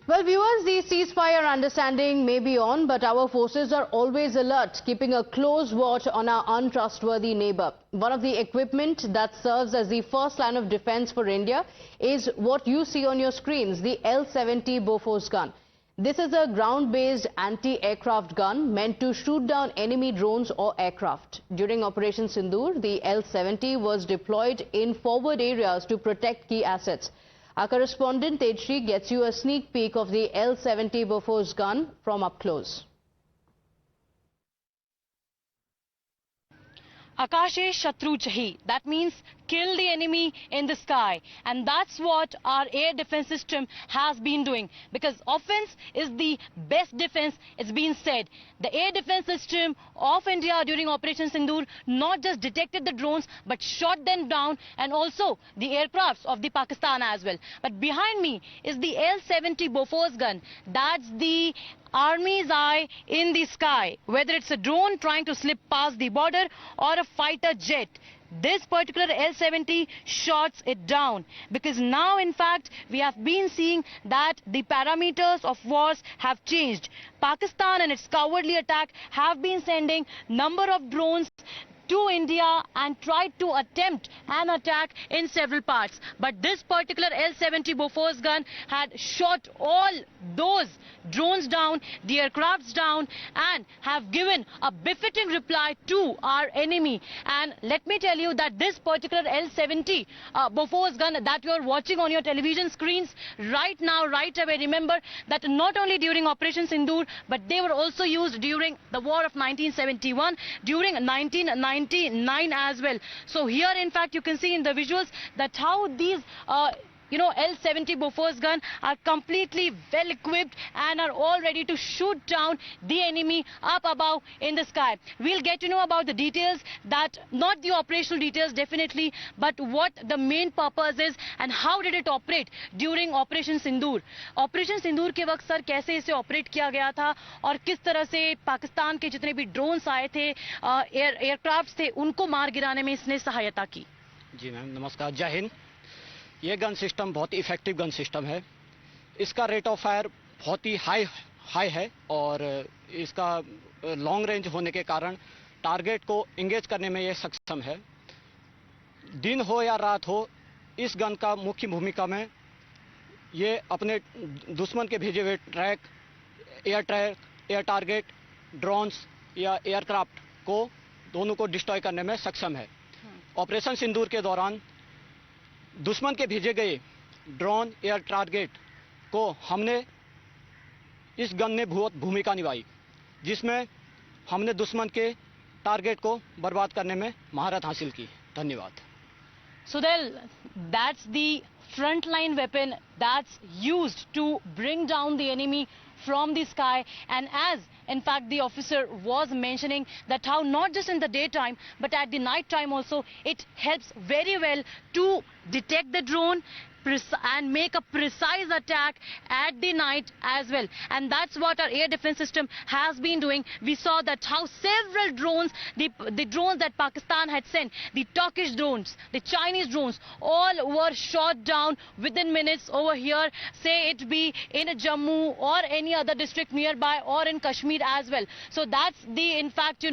Well, viewers, the ceasefire understanding may be on, but our forces are always alert, keeping a close watch on our untrustworthy neighbor. One of the equipment that serves as the first line of defense for India is what you see on your screens, the L-70 Bofors gun. This is a ground-based anti-aircraft gun meant to shoot down enemy drones or aircraft. During Operation Sindoor, the L-70 was deployed in forward areas to protect key assets. Our correspondent Tejshri gets you a sneak peek of the L-70 Bofors gun from up close. Akashe Shatru Chahi. That means kill the enemy in the sky. And that's what our air defense system has been doing. Because offense is the best defense, it's been said. The air defense system of India during Operation Sindoor not just detected the drones, but shot them down, and also the aircrafts of the Pakistan as well. But behind me is the L-70 Bofors gun. That's the Army's eye in the sky, whether it's a drone trying to slip past the border or a fighter jet. This particular L-70 shots it down, because now in fact we have been seeing that the parameters of wars have changed. Pakistan and its cowardly attack have been sending number of drones to India and tried to attempt an attack in several parts. But this particular L-70 Bofors gun had shot all those drones down, the aircrafts down, and have given a befitting reply to our enemy. And let me tell you that this particular L-70 Bofors gun that you are watching on your television screens right now, right away, remember that not only during Operation Sindoor, but they were also used during the war of 1971, during 1999 as well. So here in fact you can see in the visuals that how these L-70 Bofors gun are completely well equipped and are all ready to shoot down the enemy up above in the sky. We'll get to know about the details, that not the operational details definitely, but what the main purpose is and how did it operate during Operation Sindoor. Operation Sindoor के वक्त sir कैसे इसे operate किया गया था और किस तरह से पाकिस्तान के जितने भी ड्रोन्स आए थे, एयरक्राफ्ट थे, उनको मार गिराने में इसने सहायता की? जी मैम, नमस्कार, जय हिंद। ये गन सिस्टम बहुत ही इफेक्टिव गन सिस्टम है। इसका रेट ऑफ फायर बहुत ही हाई है और इसका लॉन्ग रेंज होने के कारण टारगेट को इंगेज करने में ये सक्षम है। दिन हो या रात हो, इस गन का मुख्य भूमिका में ये अपने दुश्मन के भेजे हुए एयर टारगेट, ड्रोन्स या एयरक्राफ्ट को दोनों को डिस्ट्रॉय करने में सक्षम है। ऑपरेशन सिंदूर के दौरान दुश्मन के भेजे गए ड्रोन, एयर टारगेट को हमने इस गन ने भूमिका निभाई, जिसमें हमने दुश्मन के टारगेट को बर्बाद करने में महारत हासिल की। धन्यवाद। Sudhel, that's the frontline weapon that's used to bring down the enemy from the sky. And as in fact the officer was mentioning that how not just in the daytime but at the night time also it helps very well to detect the drone and make a precise attack at the night as well. And that's what our air defense system has been doing. We saw that how several drones, the drones that Pakistan had sent, the Turkish drones, the Chinese drones, all were shot down within minutes over here, say it be in Jammu or any other district nearby or in Kashmir as well. So that's the, in fact,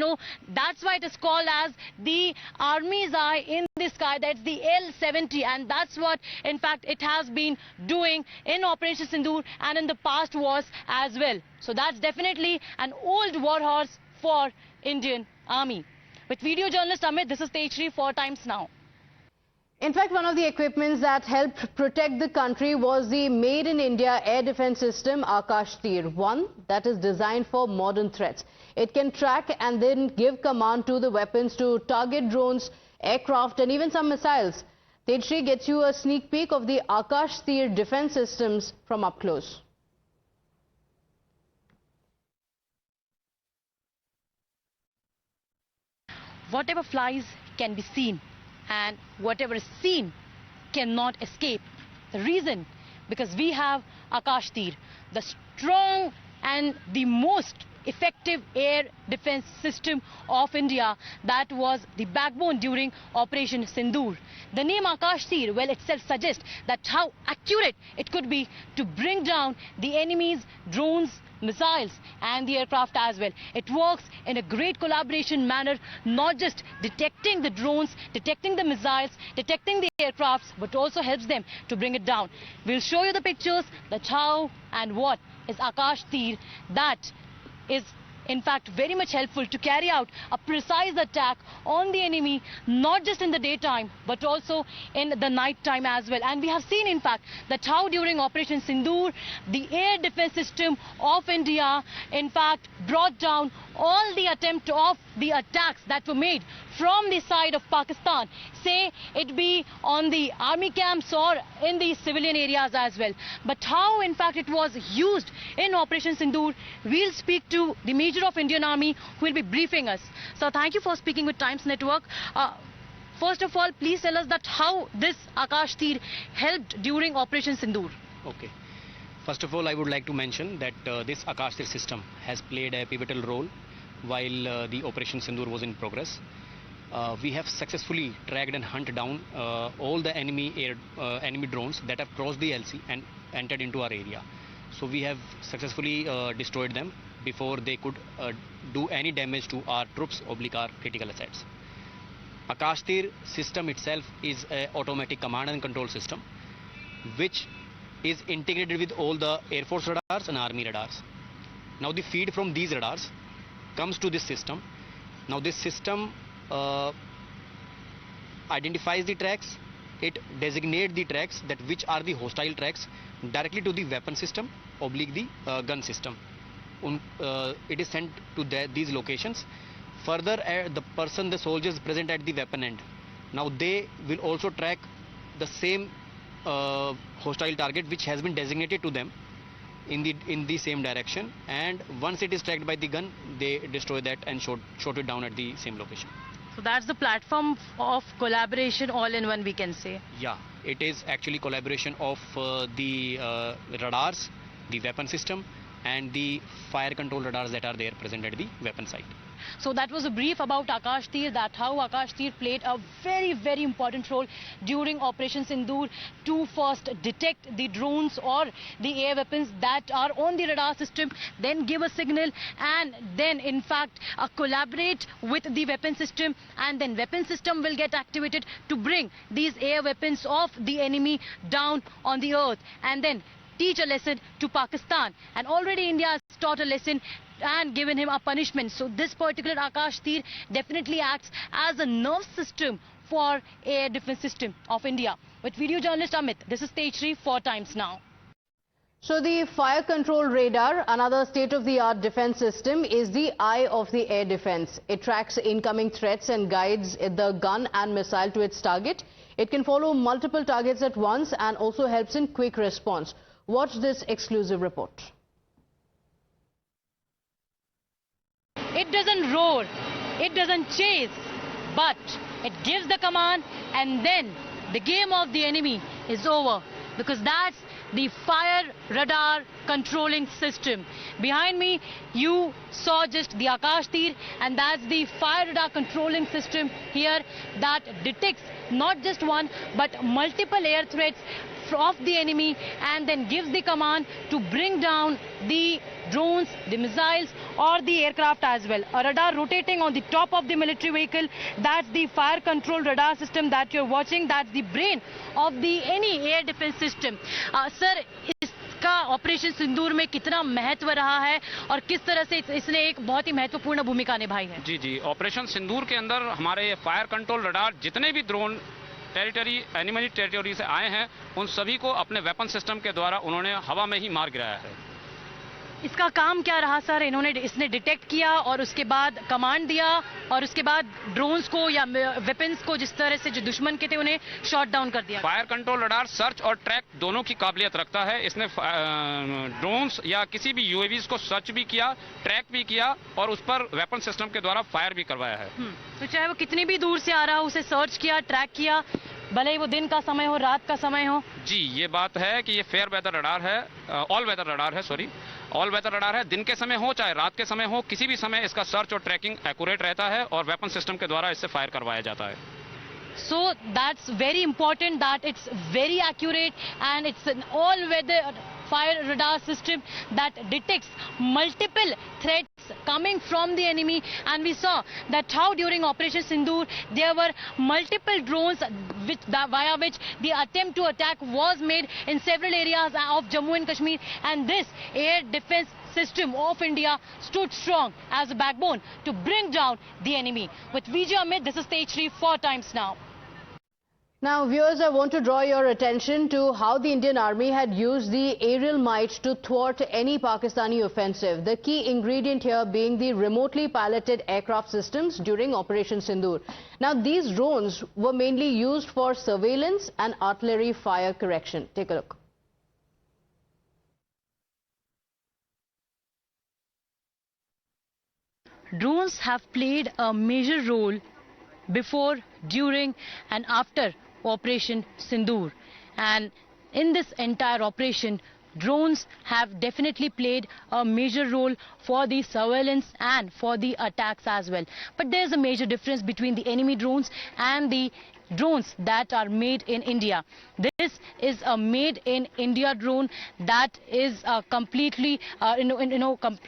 that's why it is called as the Army's eye in the sky. That's the L-70, and that's what in fact it has been doing in Operation Sindoor and in the past wars as well. So that's definitely an old war horse for Indian Army. With video journalist Amit, this is Tejshri for Times Now. In fact, one of the equipments that helped protect the country was the Made in India air defense system Akash Tir, one that is designed for modern threats. It can track and then give command to the weapons to target drones, aircraft and even some missiles. Tejshri gets you a sneak peek of the Akash Tir defense systems from up close. Whatever flies can be seen, and whatever is seen cannot escape. The reason, because we have Akash Tir, the strong and the most effective air defense system of India that was the backbone during Operation Sindoor. The name Akash Tir, well, itself suggests that how accurate it could be to bring down the enemy's drones, missiles and the aircraft as well. It works in a great collaboration manner, not just detecting the drones, detecting the missiles, detecting the aircrafts, but also helps them to bring it down. We'll show you the pictures, that how and what is Akash Tir that is in fact very much helpful to carry out a precise attack on the enemy, not just in the daytime but also in the night time as well. And we have seen in fact that how during Operation Sindoor the air defense system of India in fact brought down all the attempt of the attacks that were made from the side of Pakistan, say it be on the army camps or in the civilian areas as well. But how in fact it was used in Operation Sindoor, we'll speak to the Major of Indian Army who will be briefing us. So thank you for speaking with Times Network. First of all, please tell us that how this Akash Tir helped during Operation Sindoor. Okay. First of all, I would like to mention that this Akash Tir system has played a pivotal role while the Operation Sindoor was in progress. We have successfully tracked and hunted down all the enemy drones that have crossed the LC and entered into our area. So we have successfully destroyed them before they could do any damage to our troops or our critical assets. Akash Tir system itself is an automatic command and control system which is integrated with all the Air Force radars and Army radars. Now the feed from these radars comes to this system. Now this system identifies the tracks, it designates the tracks that which are the hostile tracks directly to the weapon system oblique the gun system. It is sent to these locations. Further, the soldiers present at the weapon end, now they will also track the same hostile target which has been designated to them in the same direction, and once it is tracked by the gun, they destroy that and shot it down at the same location. So that's the platform of collaboration all in one, we can say. Yeah, it is actually collaboration of the radars, the weapon system and the fire control radars that are there present at the weapon site. So that was a brief about Akash Tir, that how Akash Tir played a very, very important role during Operation Sindoor to first detect the drones or the air weapons that are on the radar system, then give a signal and then in fact collaborate with the weapon system, and then weapon system will get activated to bring these air weapons of the enemy down on the earth and then teach a lesson to Pakistan. And already India has taught a lesson and given him a punishment. So this particular Akash Tir definitely acts as a nerve system for air defense system of India. With video journalist Amit, this is Tejri for Times Now. So the fire control radar, another state-of-the-art defense system, is the eye of the air defense. It tracks incoming threats and guides the gun and missile to its target. It can follow multiple targets at once and also helps in quick response. Watch this exclusive report. It doesn't roar, it doesn't chase, but it gives the command and then the game of the enemy is over, because that's the fire radar controlling system. Behind me you saw just the Akash Tir, and that's the fire radar controlling system here that detects not just one but multiple air threats of the enemy and then gives the command to bring down the drones, the missiles or the aircraft as well. A radar rotating on the top of the military vehicle, that's the fire control radar system that you're watching, that's the brain of the any air defense system. Sir, इसका operation सिंदूर में कितना महत्व रहा है और किस तरह से इसने एक बहुत ही महत्वपूर्ण भूमिका निभाई है? जी, ऑपरेशन सिंदूर के अंदर हमारे फायर कंट्रोल रडार जितने भी ड्रोन एनिमी टेरिटरी से आए हैं उन सभी को अपने वेपन सिस्टम के द्वारा उन्होंने हवा में ही मार गिराया है। इसका काम क्या रहा सर? इसने डिटेक्ट किया और उसके बाद कमांड दिया और उसके बाद ड्रोन्स को या वेपन्स को जिस तरह से जो दुश्मन के थे उन्हें शॉट डाउन कर दिया। फायर कंट्रोल रडार सर्च और ट्रैक दोनों की काबिलियत रखता है। इसने ड्रोन्स या किसी भी यूएवीज को सर्च भी किया, ट्रैक भी किया और उस पर वेपन सिस्टम के द्वारा फायर भी करवाया है। तो चाहे वो कितनी भी दूर से आ रहा हो उसे सर्च किया, ट्रैक किया, भले ही वो दिन का समय हो, रात का समय हो। जी, ये बात है कि ये फेयर वेदर रडार है, ऑल वेदर रडार है, सॉरी। ऑल वेदर रडार है, दिन के समय हो चाहे रात के समय हो, किसी भी समय इसका सर्च और ट्रैकिंग एक्यूरेट रहता है और वेपन सिस्टम के द्वारा इससे फायर करवाया जाता है. So that's very important that it's very accurate and it's an all-weather fire radar system that detects multiple threats coming from the enemy. And we saw that how during Operation Sindoor there were multiple drones via which the attempt to attack was made in several areas of Jammu and Kashmir, and this air defense system of India stood strong as a backbone to bring down the enemy. With Vijay Amit, this is Tejri 4 times now. Now, viewers, I want to draw your attention to how the Indian Army had used the aerial might to thwart any Pakistani offensive. The key ingredient here being the remotely piloted aircraft systems during Operation Sindoor. Now, these drones were mainly used for surveillance and artillery fire correction. Take a look. Drones have played a major role before, during and after Operation Sindoor, and in this entire operation drones have definitely played a major role for the surveillance and for the attacks as well. But there's a major difference between the enemy drones and the drones that are made in India. This is a made in India drone that is completely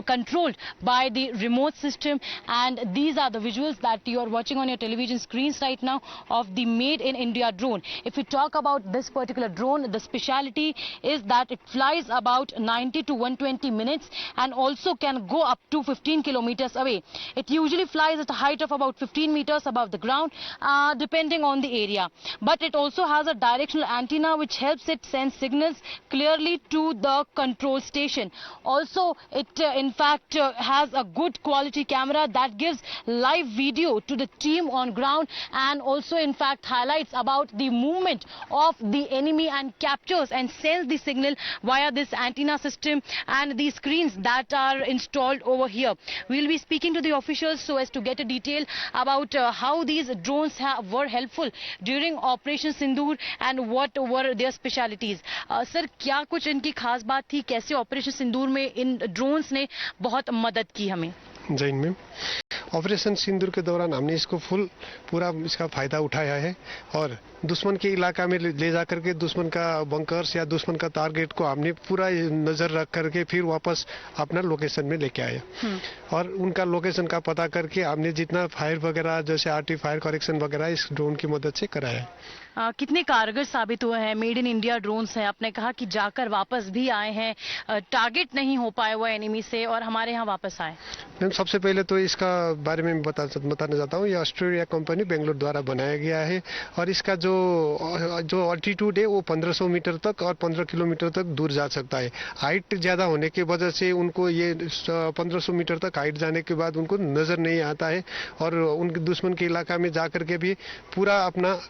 controlled by the remote system, and these are the visuals that you are watching on your television screens right now of the made in India drone. If we talk about this particular drone, the speciality is that it flies about 90 to 120 minutes and also can go up to 15 kilometers away. It usually flies at a height of about 15 meters above the ground, depending on the area. But it also has a directional antenna which helps it send signals clearly to the control station. Also, it in fact has a good quality camera that gives live video to the team on ground, and also in fact highlights about the movement of the enemy and captures and sends the signal via this antenna system and the screens that are installed over here. We will be speaking to the officials so as to get a detail about how these drones were helpful during Operation Sindoor and what were their specialities. Sir, क्या कुछ इनकी खास बात थी, कैसे operation सिंदूर में इन drones ने बहुत मदद की हमें? जय हिंद मैम। ऑपरेशन सिंदूर के दौरान हमने इसको पूरा इसका फायदा उठाया है और दुश्मन के इलाका में ले जाकर के दुश्मन का बंकर्स या दुश्मन का टारगेट को हमने पूरा नजर रख करके फिर वापस अपना लोकेशन में लेके आए और उनका लोकेशन का पता करके हमने जितना फायर वगैरह जैसे आरटी फायर करेक्शन वगैरह इस ड्रोन की मदद से कराया है। कितने कारगर साबित हुए हैं मेड इन इंडिया ड्रोन्स हैं? आपने कहा कि जाकर वापस भी आए हैं, टारगेट नहीं हो पाए वो एनिमी से और हमारे यहाँ वापस आए। मैम, सबसे पहले तो इसका बारे में बताना चाहता हूँ। ये ऑस्ट्रेलिया कंपनी बेंगलोर द्वारा बनाया गया है और इसका जो ऑल्टीट्यूड है वो 1500 मीटर तक और 15 किलोमीटर तक दूर जा सकता है। हाइट ज्यादा होने की वजह से उनको ये 1500 मीटर तक हाइट जाने के बाद उनको नजर नहीं आता है और उनके दुश्मन के इलाका में जाकर के भी पूरा अपना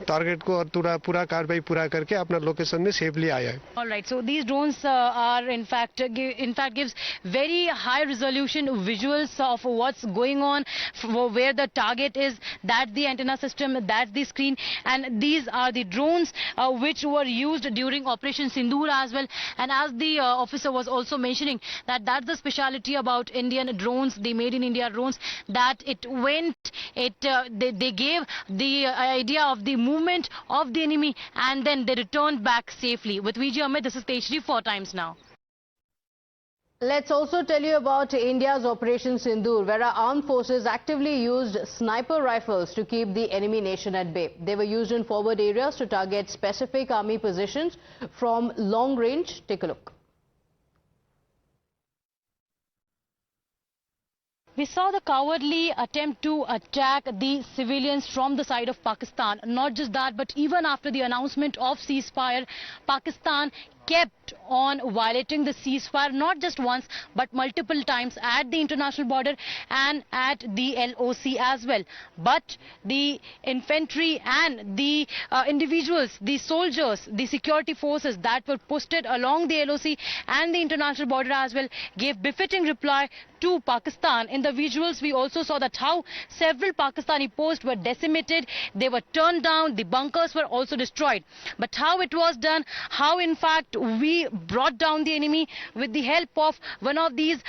टारगेट को और पूरा कार्रवाई पूरा करके अपना लोकेशन में सेफली आया है। All right, so these drones are in fact gives very high resolution visuals of what's going on, where the target is, that's the antenna system, that's the screen, and these are the drones which were used during Operation Sindoor as well. And as the officer was also mentioning that's the speciality about Indian drones, the made in India drones, that they gave the idea of the movement of the enemy and then they returned back safely. With Vijay Amit, this is Tejri 4 times now. Let's also tell you about India's Operation Sindoor, where our armed forces actively used sniper rifles to keep the enemy nation at bay. They were used in forward areas to target specific army positions from long range. Take a look. We saw the cowardly attempt to attack the civilians from the side of Pakistan. Not just that, but even after the announcement of ceasefire, Pakistan kept on violating the ceasefire, not just once but multiple times at the international border and at the LOC as well. But the infantry and the individuals, the soldiers, the security forces that were posted along the LOC and the international border as well gave befitting reply to Pakistan. In the visuals we also saw that how several Pakistani posts were decimated, they were turned down, the bunkers were also destroyed. But how it was done, how in fact we brought down the enemy with the help of one of these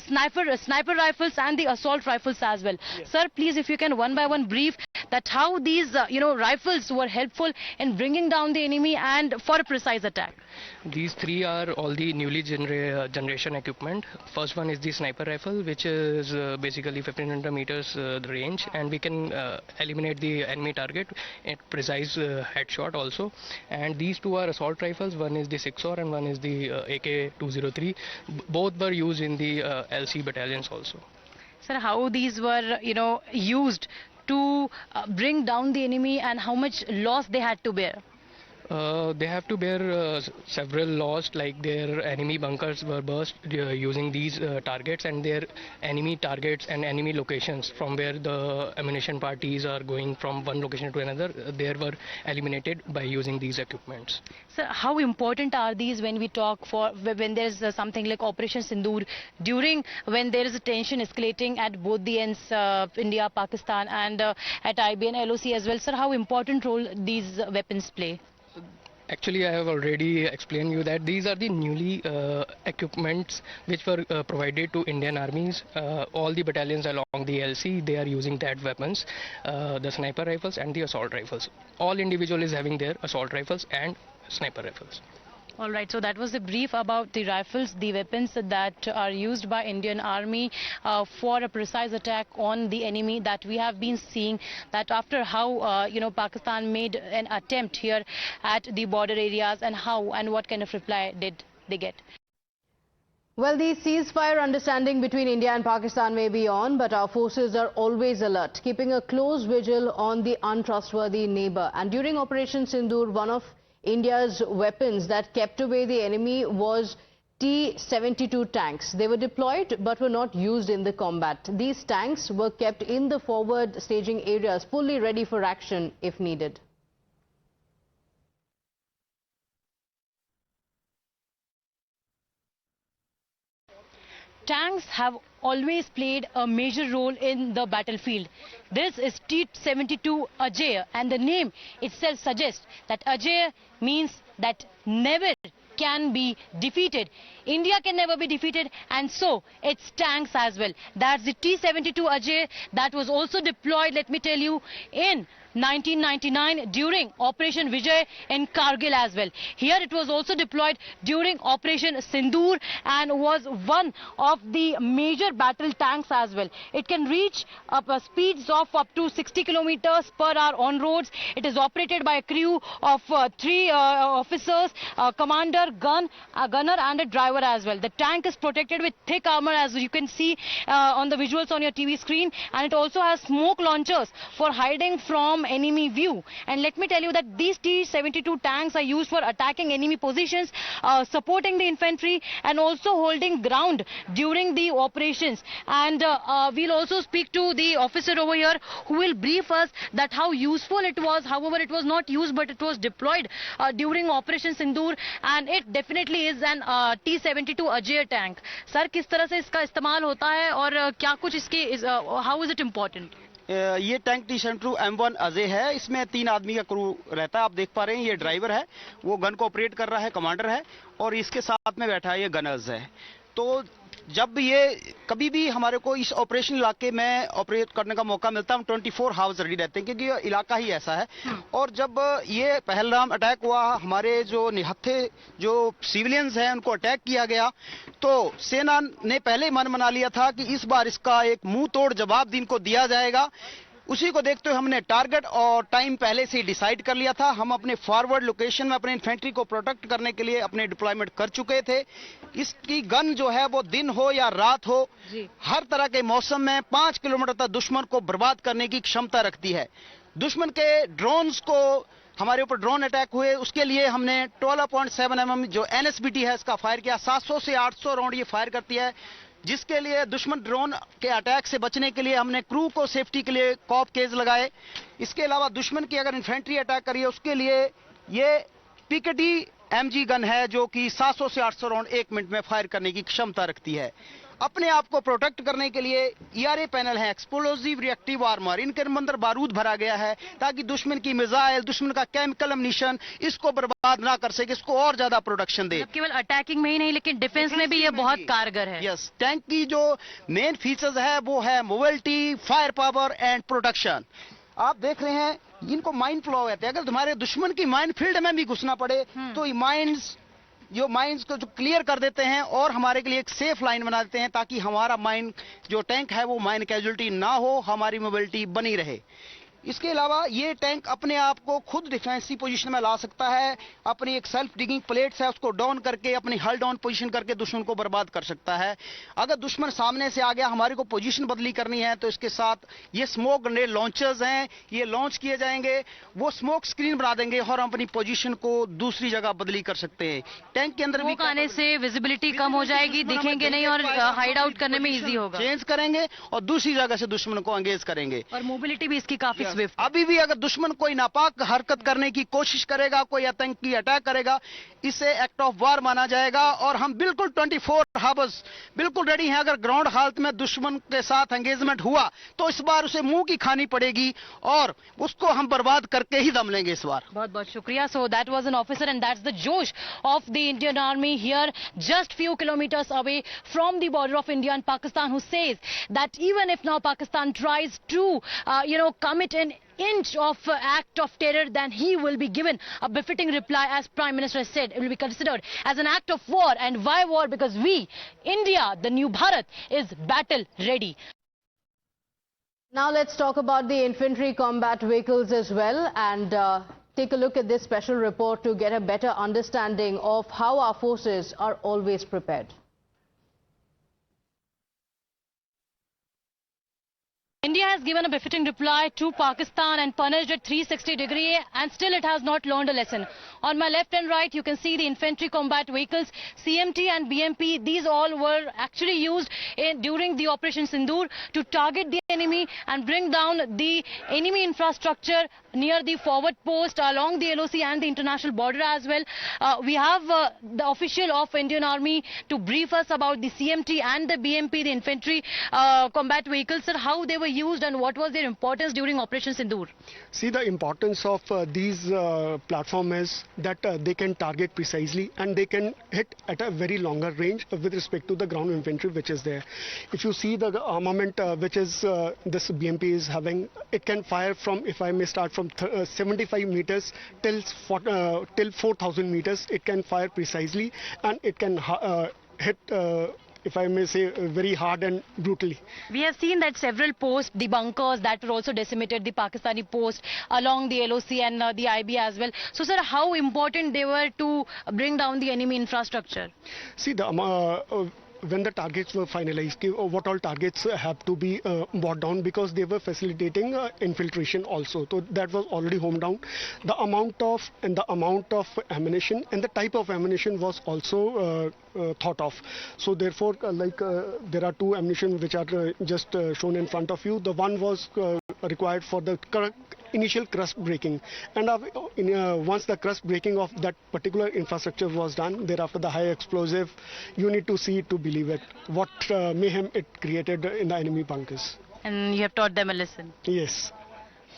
sniper rifles and the assault rifles as well. Yes. Sir, please, if you can one by one brief that how these rifles were helpful in bringing down the enemy and for a precise attack. These three are all the newly generation equipment. First one is the sniper rifle, which is basically 1500 meters range, and we can eliminate the enemy target at precise headshot also. And these two are assault rifles. One is the 6-or and one is the AK-203. Both were used in the LC battalions also. Sir, how these were used to bring down the enemy and how much loss they had to bear? They have to bear several loss, like their enemy bunkers were burst using these targets, and their enemy targets and enemy locations from where the ammunition parties are going from one location to another, they were eliminated by using these equipments. Sir, how important are these when we talk when there's something like Operation Sindoor, during when there is a tension escalating at both the ends, India, Pakistan, and at IBN, LOC as well? Sir, how important role these weapons play? Actually, I have already explained you that these are the newly equipments which were provided to Indian armies. All the battalions along the LC, they are using that weapons, the sniper rifles and the assault rifles. All individual is having their assault rifles and sniper rifles. All right, so that was a brief about the rifles, the weapons that are used by Indian Army for a precise attack on the enemy that we have been seeing, that after how Pakistan made an attempt here at the border areas, and how and what kind of reply did they get. Well, the ceasefire understanding between India and Pakistan may be on, but our forces are always alert, keeping a close vigil on the untrustworthy neighbor. And during Operation Sindoor, one of India's weapons that kept away the enemy was T-72 tanks. They were deployed but were not used in the combat. These tanks were kept in the forward staging areas, fully ready for action if needed. Tanks have always played a major role in the battlefield. This is T-72 Ajay, and the name itself suggests that Ajay means that never can be defeated. India can never be defeated, and so its tanks as well. That's the T-72 Ajay that was also deployed, let me tell you, in 1999 during Operation Vijay in Kargil as well. Here it was also deployed during Operation Sindoor and was one of the major battle tanks as well. It can reach speeds of up to 60 kilometers per hour on roads. It is operated by a crew of 3 officers, a commander, gunner and a driver as well. The tank is protected with thick armor, as you can see on the visuals on your TV screen, and it also has smoke launchers for hiding from enemy view. And let me tell you that these T-72 tanks are used for attacking enemy positions, supporting the infantry, and also holding ground during the operations. And we'll also speak to the officer over here who will brief us that how useful it was. However, it was not used, but it was deployed during Operation Sindoor, and it definitely is an T-72 Ajay tank. Sir, किस तरह से इसका इस्तेमाल होता है और क्या कुछ इसके how is it important? ये टैंक T-72 M1 अजय है। इसमें 3 आदमी का क्रू रहता है। आप देख पा रहे हैं, ये ड्राइवर है, वो गन को ऑपरेट कर रहा है, कमांडर है, और इसके साथ में बैठा है ये गनर्स है। तो जब ये कभी भी हमारे को इस ऑपरेशन इलाके में ऑपरेट करने का मौका मिलता है, हम 24 हावर्स रेडी रहते हैं, क्योंकि ये इलाका ही ऐसा है। और जब ये पहलगाम अटैक हुआ, हमारे जो निहत्थे जो सिविलियंस हैं उनको अटैक किया गया, तो सेना ने पहले ही मन बना लिया था कि इस बार इसका एक मुंह तोड़ जवाब इनको दिया जाएगा। उसी को देखते हुए हमने टारगेट और टाइम पहले से ही डिसाइड कर लिया था। हम अपने फॉरवर्ड लोकेशन में अपने इन्फेंट्री को प्रोटेक्ट करने के लिए अपने डिप्लॉयमेंट कर चुके थे। इसकी गन जो है वो दिन हो या रात हो, हर तरह के मौसम में 5 किलोमीटर तक दुश्मन को बर्बाद करने की क्षमता रखती है। दुश्मन के ड्रोन्स को हमारे ऊपर ड्रोन अटैक हुए, उसके लिए हमने 12.7 mm जो NSBT है इसका फायर किया। 700 से 800 राउंड ये फायर करती है, जिसके लिए दुश्मन ड्रोन के अटैक से बचने के लिए हमने क्रू को सेफ्टी के लिए कॉप केज लगाए। इसके अलावा दुश्मन की अगर इन्फेंट्री अटैक करिए उसके लिए ये PKT MG गन है जो कि 700 से 800 राउंड 1 मिनट में फायर करने की क्षमता रखती है। अपने आप को प्रोटेक्ट करने के लिए ERA पैनल है, एक्सप्लोसिव रिएक्टिव आर्मर, इनके अंदर बारूद भरा गया है ताकि दुश्मन की मिसाइल, दुश्मन का केमिकल अम्यूनिशन इसको बर्बाद ना कर सके, इसको और ज्यादा प्रोडक्शन दे। केवल अटैकिंग में ही नहीं लेकिन डिफेंस में भी ये बहुत कारगर है। यस, टैंक की जो मेन फीचर्स है वो है mobility, fire power and protection. आप देख रहे हैं इनको माइन फ्लो कहते हैं। अगर तुम्हारे दुश्मन की माइन फील्ड में भी घुसना पड़े तो ये माइंस को जो क्लियर कर देते हैं और हमारे के लिए एक सेफ लाइन बना देते हैं ताकि हमारा माइन जो टैंक है वो माइन कैजुअलिटी ना हो, हमारी मोबिलिटी बनी रहे। इसके अलावा ये टैंक अपने आप को खुद डिफेंसिव पोजीशन में ला सकता है। अपनी एक सेल्फ डिगिंग प्लेट्स है उसको डाउन करके अपनी हल डाउन पोजीशन करके दुश्मन को बर्बाद कर सकता है। अगर दुश्मन सामने से आ गया, हमारे को पोजीशन बदली करनी है तो इसके साथ ये स्मोक ग्रेनेड लॉन्चर्स हैं, ये लॉन्च किए जाएंगे, वो स्मोक स्क्रीन बना देंगे और हम अपनी पोजीशन को दूसरी जगह बदली कर सकते हैं। टैंक के अंदर भी आने से विजिबिलिटी कम हो जाएगी, दिखेंगे नहीं और हाइड आउट करने में इजी होगा। चेंज करेंगे और दूसरी जगह से दुश्मन को एंगेज करेंगे और मोबिलिटी भी इसकी काफी स्विफ्ट। अभी भी अगर दुश्मन कोई नापाक हरकत करने की कोशिश करेगा, कोई आतंकी अटैक करेगा, इसे एक्ट ऑफ वार माना जाएगा और हम बिल्कुल 24 आवर्स बिल्कुल रेडी हैं। अगर ग्राउंड हालत में दुश्मन के साथ एंगेजमेंट हुआ तो इस बार उसे मुंह की खानी पड़ेगी और उसको हम बर्बाद करके ही दम लेंगे इस बार। बहुत बहुत शुक्रिया। So that was an officer and that's the josh of the Indian Army here just few kilometers away from the border of India and Pakistan, who says that even if now Pakistan tries to commit an inch of act of terror, then he will be given a befitting reply. As Prime Minister has said, it will be considered as an act of war. And why war? Because we, India, the new Bharat, is battle ready. Now let's talk about the infantry combat vehicles as well and take a look at this special report to get a better understanding of how our forces are always prepared. India has given a befitting reply to Pakistan and punished at 360 degree, and still it has not learned a lesson. On my left and right, you can see the infantry combat vehicles, CMT and BMP. These all were actually used during the Operation Sindoor to target the enemy and bring down the enemy infrastructure near the forward post along the LOC and the international border as well. We have the official of Indian Army to brief us about the CMT and the BMP, the infantry combat vehicles. Sir, how they were used and what was their importance during Operation Sindoor? See, the importance of these platform is that they can target precisely and they can hit at a very longer range with respect to the ground infantry which is there. If you see the armament which is this BMP is having, it can fire from, if I may start from 75 meters till 4,000 meters. It can fire precisely and it can hit if I may say, very hard and brutally. We have seen that several posts, the bunkers that were also decimated, the Pakistani post along the LOC and the IB as well. So, sir, how important they were to bring down the enemy infrastructure? See, when the targets were finalized, what all targets have to be brought down, because they were facilitating infiltration also. So that was already homed down. The amount of ammunition and the type of ammunition was also thought of. So therefore, there are two ammunition which are just shown in front of you. The one was required for the initial crust breaking, and once the crust breaking of that particular infrastructure was done, thereafter the high explosive, you need to see it to believe it, what mayhem it created in the enemy bunkers. And you have taught them a lesson? Yes.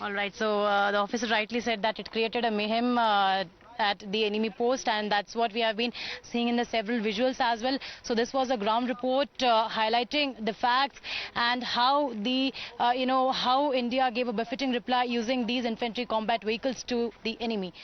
All right, so the officer rightly said that it created a mayhem at the enemy post, and that's what we have been seeing in the several visuals as well. So this was a ground report highlighting the facts and how the how India gave a befitting reply using these infantry combat vehicles to the enemy.